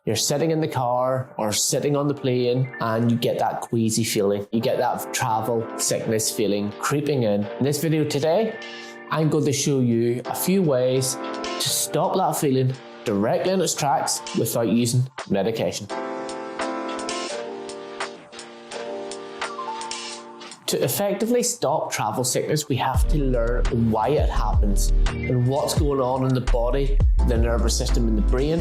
You're sitting in the car or sitting on the plane and you get that queasy feeling. You get that travel sickness feeling creeping in. In this video today, I'm going to show you a few ways to stop that feeling directly in its tracks without using medication. To effectively stop travel sickness, we have to learn why it happens and what's going on in the body, the nervous system, and the brain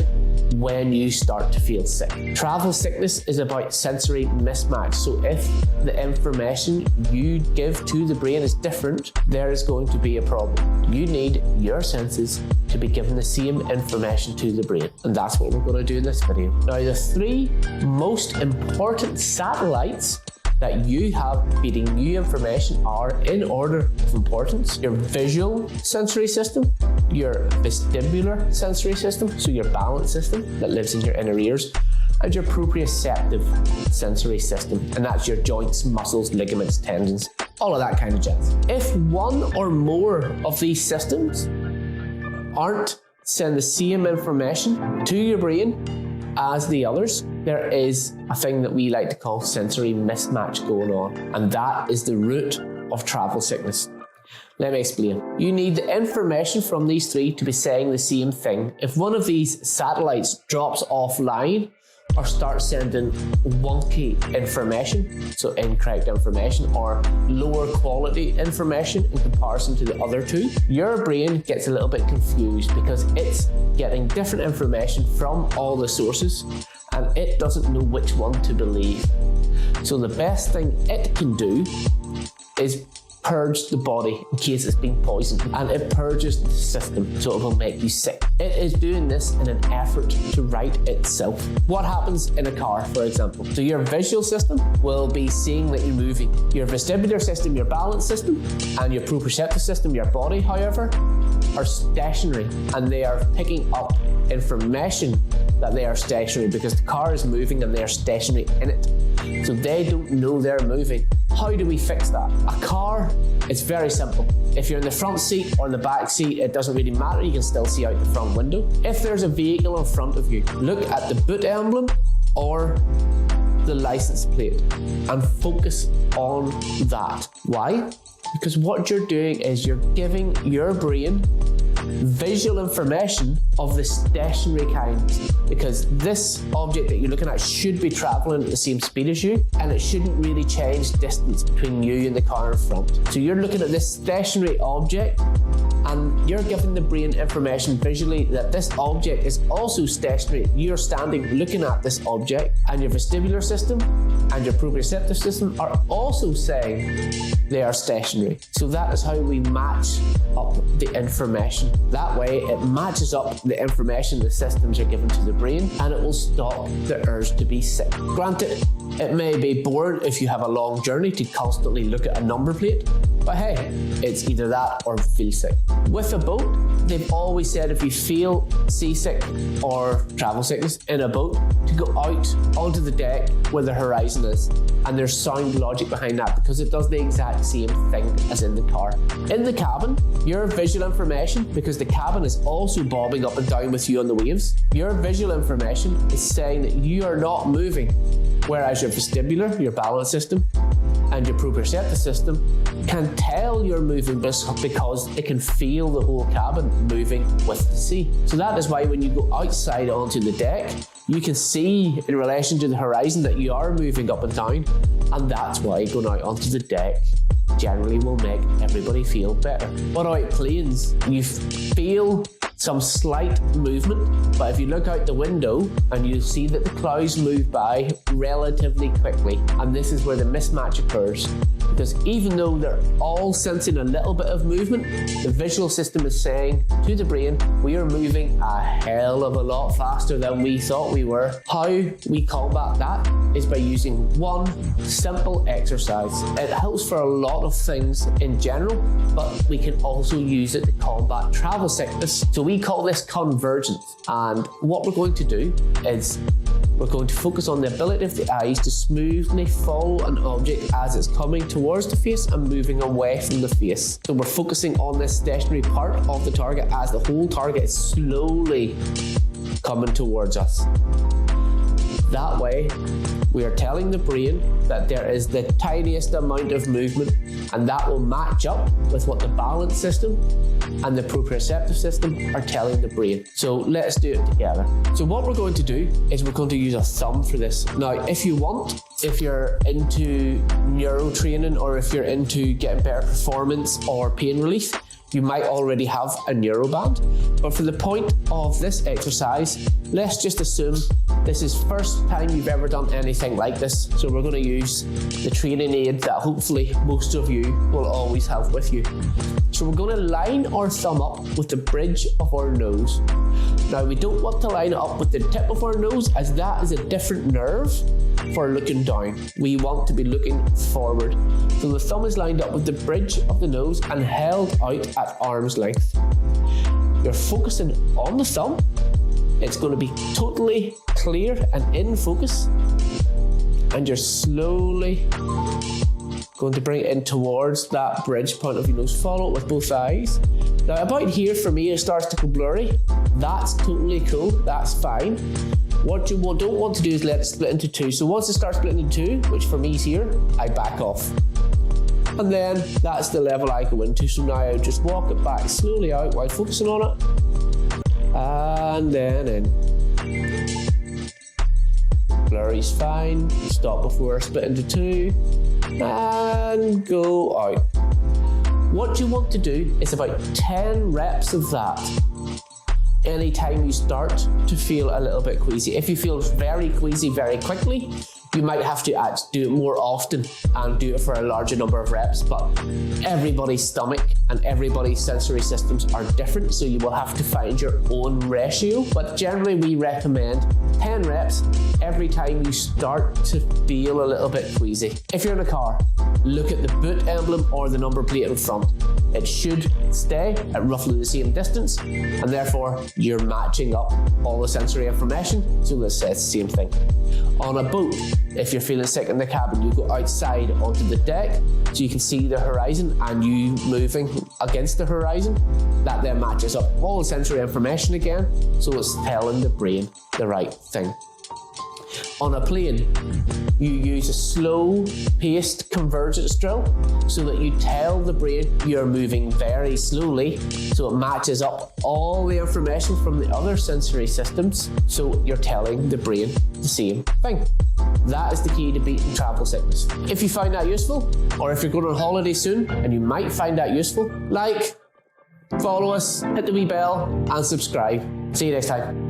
when you start to feel sick. Travel sickness is about sensory mismatch. So if the information you give to the brain is different, there is going to be a problem. You need your senses to be given the same information to the brain. And that's what we're going to do in this video. Now, the three most important satellites that you have feeding you information are, in order of importance, your visual sensory system, your vestibular sensory system, so your balance system that lives in your inner ears, and your proprioceptive sensory system, and that's your joints, muscles, ligaments, tendons, all of that kind of jazz. If one or more of these systems aren't sending the same information to your brain as the others, there is a thing that we like to call sensory mismatch going on, and that is the root of travel sickness. Let me explain. You need the information from these three to be saying the same thing. If one of these satellites drops offline or starts sending wonky information, so incorrect information or lower quality information in comparison to the other two, your brain gets a little bit confused because it's getting different information from all the sources and it doesn't know which one to believe. So the best thing it can do is purge the body in case it's been poisoned, and it purges the system so it will make you sick. It is doing this in an effort to right itself. What happens in a car, for example? So your visual system will be seeing that you're moving. Your vestibular system, your balance system, and your proprioceptive system, your body, however, are stationary, and they are picking up information that they are stationary because the car is moving and they are stationary in it. So they don't know they're moving. How do we fix that? A car, it's very simple. If you're in the front seat or in the back seat, it doesn't really matter. You can still see out the front window. If there's a vehicle in front of you, look at the boot emblem or the license plate and focus on that. Why? Because what you're doing is you're giving your brain visual information of the stationary kind, because this object that you're looking at should be traveling at the same speed as you, and it shouldn't really change distance between you and the car in front. So you're looking at this stationary object and you're giving the brain information visually that this object is also stationary. You're standing looking at this object, and your vestibular system and your proprioceptive system are also saying they are stationary. So that is how we match up the information. That way it matches up the information the systems are given to the brain, and it will stop the urge to be sick. Granted, it may be boring if you have a long journey to constantly look at a number plate, but hey, it's either that or feel sick. With a boat, they've always said if you feel seasick or travel sickness in a boat, to go out onto the deck where the horizon is. And there's sound logic behind that because it does the exact same thing as in the car. In the cabin, your visual information, because the cabin is also bobbing up and down with you on the waves, your visual information is saying that you are not moving, whereas your vestibular, your balance system, and your proprioceptive system can tell you're moving because it can feel the whole cabin moving with the sea. So that is why when you go outside onto the deck, you can see in relation to the horizon that you are moving up and down, and that's why going out onto the deck generally will make everybody feel better. But out planes, you feel some slight movement, but if you look out the window and you see that the clouds move by relatively quickly, and this is where the mismatch occurs, because even though they're all sensing a little bit of movement, the visual system is saying to the brain, we are moving a hell of a lot faster than we thought we were. How we combat that is by using one simple exercise. It helps for a lot of things in general, but we can also use it to combat travel sickness. So we call this convergence, and what we're going to do is we're going to focus on the ability of the eyes to smoothly follow an object as it's coming towards the face and moving away from the face. So we're focusing on this stationary part of the target as the whole target is slowly coming towards us. That way, we are telling the brain that there is the tiniest amount of movement, and that will match up with what the balance system and the proprioceptive system are telling the brain. So let's do it together. So what we're going to do is we're going to use a thumb for this. Now, if you want, if you're into neuro training or if you're into getting better performance or pain relief, you might already have a neuroband. But for the point of this exercise, let's just assume this is first time you've ever done anything like this. So we're going to use the training aid that hopefully most of you will always have with you. So we're going to line our thumb up with the bridge of our nose. Now, we don't want to line it up with the tip of our nose, as that is a different nerve for looking down. We want to be looking forward. So the thumb is lined up with the bridge of the nose and held out at arm's length. You're focusing on the thumb. It's going to be totally clear and in focus. And you're slowly going to bring it in towards that bridge point of your nose. Follow it with both eyes. Now, about here for me, it starts to go blurry. That's totally cool. That's fine. What you don't want to do is let it split into two. So once it starts splitting into two, which for me is here, I back off. And then that's the level I go into. So now I just walk it back slowly out while focusing on it. And then in. Blurry's fine. Stop before I split into two. And go out. What you want to do is about 10 reps of that. Anytime you start to feel a little bit queasy. If you feel very queasy very quickly, you might have to do it more often and do it for a larger number of reps, but everybody's stomach and everybody's sensory systems are different, so you will have to find your own ratio. But generally we recommend 10 reps every time you start to feel a little bit queasy. If you're in a car, look at the boot emblem or the number plate in front. It should stay at roughly the same distance, and therefore you're matching up all the sensory information, so let's say it's the same thing. On a boat, if you're feeling sick in the cabin, you go outside onto the deck so you can see the horizon and you moving against the horizon. That then matches up all the sensory information again, so it's telling the brain the right thing. On a plane, you use a slow-paced convergence drill so that you tell the brain you're moving very slowly, so it matches up all the information from the other sensory systems, so you're telling the brain the same thing. That is the key to beating travel sickness. If you find that useful, or if you're going on holiday soon and you might find that useful, like, follow us, hit the wee bell and subscribe. See you next time.